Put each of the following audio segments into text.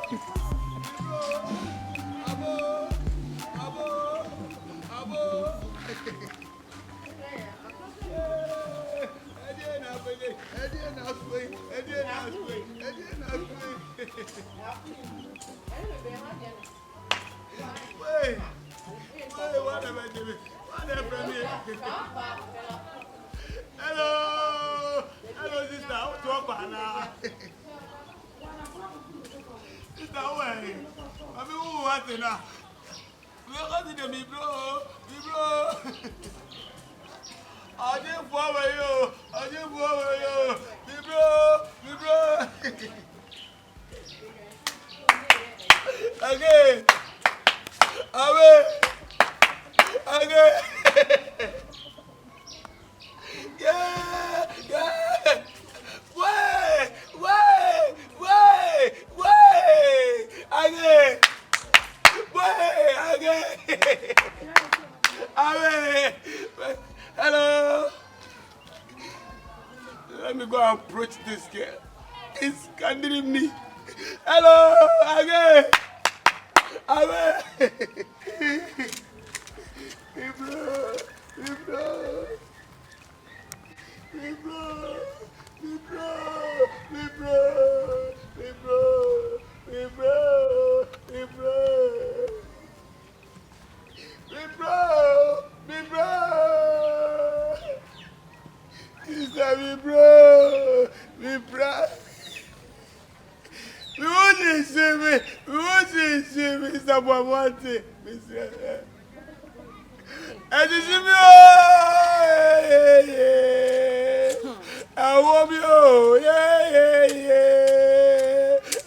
Hello, sister. What's up, Anna? Sister, where? I mean, who wants it now? Look at me, bro. I didn't follow you. Me, bro. Again. Yeah. Wait. Again. Hello. Let me go and approach this girl. It's scattering me. Hello. Again.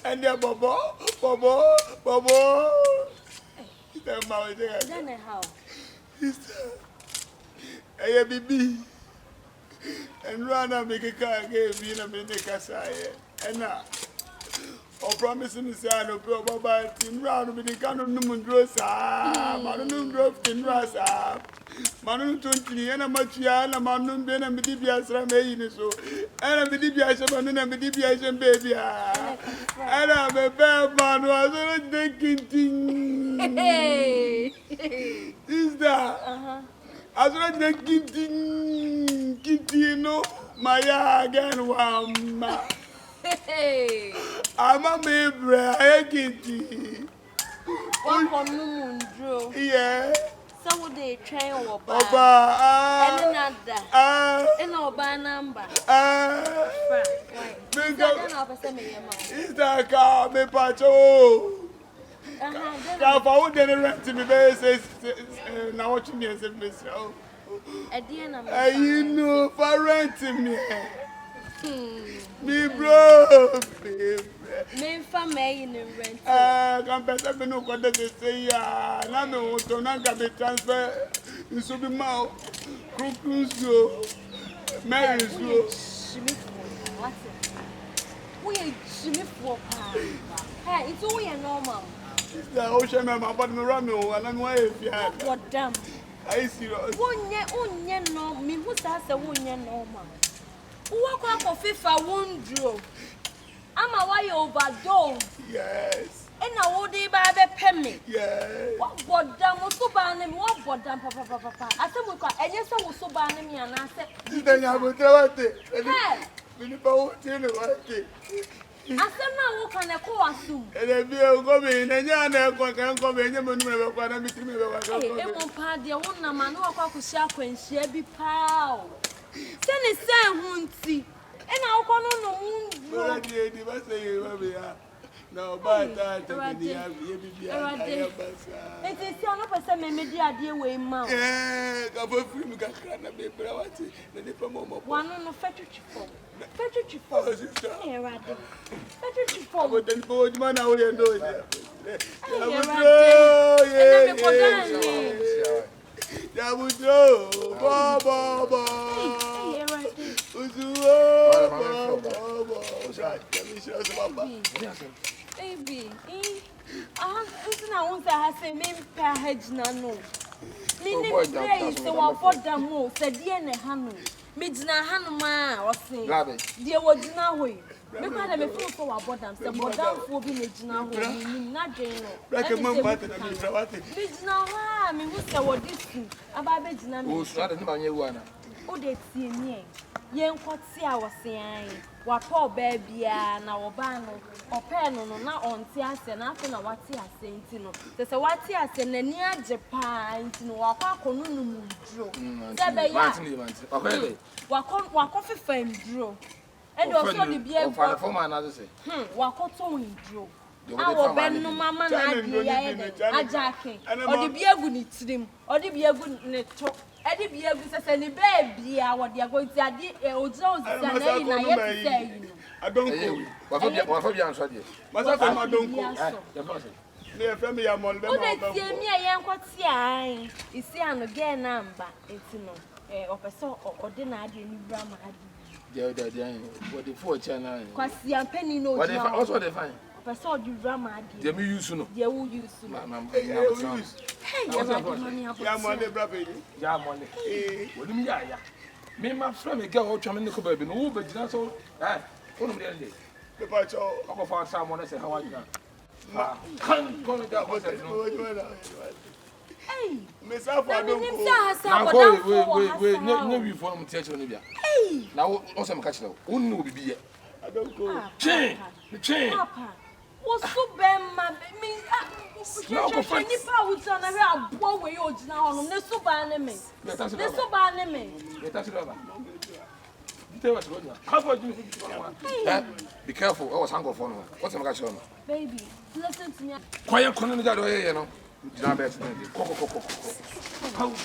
And yeah, Bobo. Hey, baby. And run make a car gave me a minute. And now, or promising me, I know, but in round with the canon Numundrasa, Manum drove in Rasa, Manum 20, and a Machiana, Manum Ben and Medibias Ramain, so, and a Medibias and a Medibias baby. And I'm a bad man who was a thinking. Hey, is that? As well as the kitty, no, my again, one. Hey, I'm a baby, I kitty. One from Moon, yeah. So would they train or Oba, and another, and Oba number. Is that car, me pacho? Now, I would then rent to me, says, now watching me as a miss. You know, for renting me. Me, bro. Me, for me, in rent. Come back, I know what they say. I know, so now got the transfer. You should be mouth. Cruise, Mary's go. We are Jimmy for hey, it's all normal. The ocean, my body, Ramo, and I'm way. What damn? I see. One year, no, me who does a 1 year normal. Walk up for FIFA won't draw. I'm a why overdose. Yes. And I would be by the penny. Yes. What damn was so banning? What damn, papa? I said, we got, and yes, I was so banning me, and I said, then I will tell it. Hey, I said, now, what can I call assume? And if you go in and you can come in, you will go and meet me. It won't party, I won't know, man, no, I could share when she be pow. Send it, send Hunty, and I'll call on the moon. No, but that it is your person, maybe I dear way, mouth. Yeah, go for free, you can be browati, the diploma. One on the fetch for. Fetch for. Fetch for. But then, boy, man, I will know it. That would go, Baba. Baby, isn't I want to have a main pair hedge no. Meaning, praise the one for the most, said Diana Hanu. Midna Hanuma was saying, dear, what do you know? Me kwa na me feel for wa bodam se bodam fo bi na gina ho ni na dwen no Brake mam kwate na me trawate me gina ho me hu se wo disu aba be gina me o so ade ma nyewu ana o de tie mi yen kwoti a wo se an wa pa oba bia na wo ba no opa no na onti ase na afi na wati ase nti no se wati ase na ni age pa nti no wa kwa kono no mu duro se be ya wa ko fefa nduro e do so de bia o fa fo ma na se wa ko to nduro awo ben no mama na ade ya e de ajake o de bia gu ni tirim o de bia gu ne to edi bi egu sese ni baby a wo de ago ti ade ojo osisi na yi na ye ti say you know adonko wa fa bi anso de masa ko ma donko ya fa se me fe me ya mol be o de tie mi e yen kwoti an isi anu ge na mba enti no opeso o de na ade ni bra ma ade de what the for channel kwasi ampani no what the also the fine opeso di bra ma ade de me use no de wo use no hey ya mol de bra be ya money wodi mi ya me ma fra me ga o twa me ne ko ba bi no wo ba gina so onu me de pe pa cho ko fa sa mo na se hawa gina kan ko me da ko se no hey me sa fa donko na ko we ne wi fo mo tie che no bia na wo se me ka che wo nu wo bibi ye adonko chen papa wo so be ma me no ko fa ni pa wo tana re abo we yo gina hono ne so ba ne me ne so ba ne me Be careful. I was hungry for no. What's my catch on? Baby, listen to me. Quiet, couldn't you do it, you know?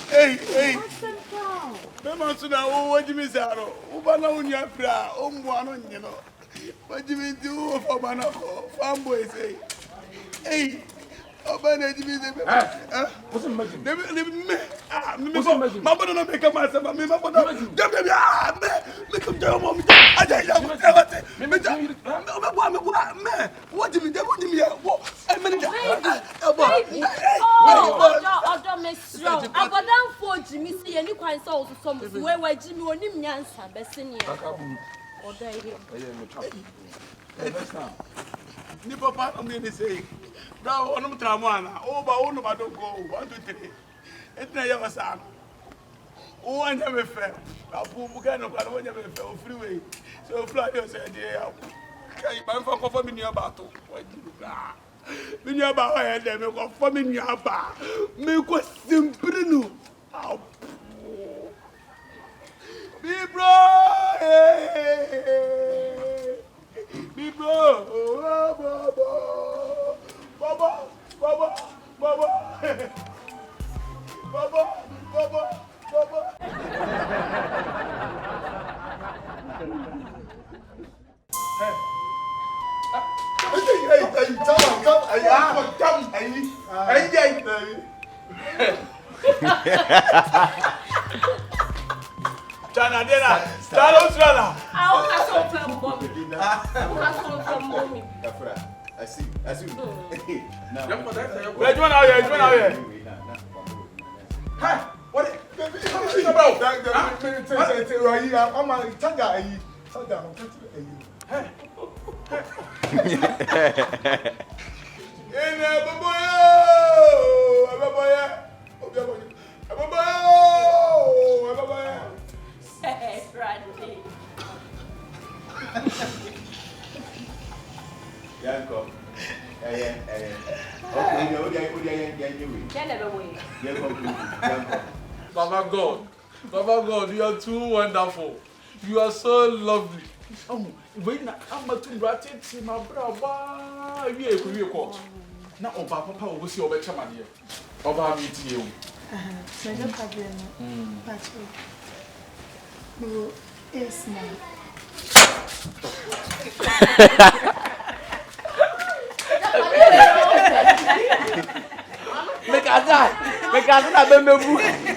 hey Listen down. me ma so na wo jimi saro wo ba na unya fra o mbo ano nyi no wa jimi ti wo fo ba na ko fambo ese hey oba na jimi se be What's the magic? me ma bodo no me ka ma se ma me ma bodo dem me come down mom aja ya me what jimi dem what jimi wo e me da Baby, oh, me strong. Abodam for Jimmy see any kwan so so some where Jimmy onim nyansa besenia. Oda here. ni papa am ni say bra onum tramana o ba onu ba don go 1 2 3 etna ya wasa o anya me fe abu bu ga no kwa no anya me fe o freeway so fly you say dey ya kai ban fa ko fa mi ni aba to wajibu bra mi ni aba o ya de me ko fa mi ni aba me ko simprinu au bi bro bi bro baba Chana dena, stalo strala. I want to from mommy. I see. Now. Where do you want here? Hey, what? About that. I'm a tanga. Baba God, you are too wonderful. You are so lovely. Wait, I'm a too ratted to my brother. We call. Now, Papa will see over Chamania. Over me to you. So, no problem. Patrick. No, yes, ma'am. Make a die. Make a die.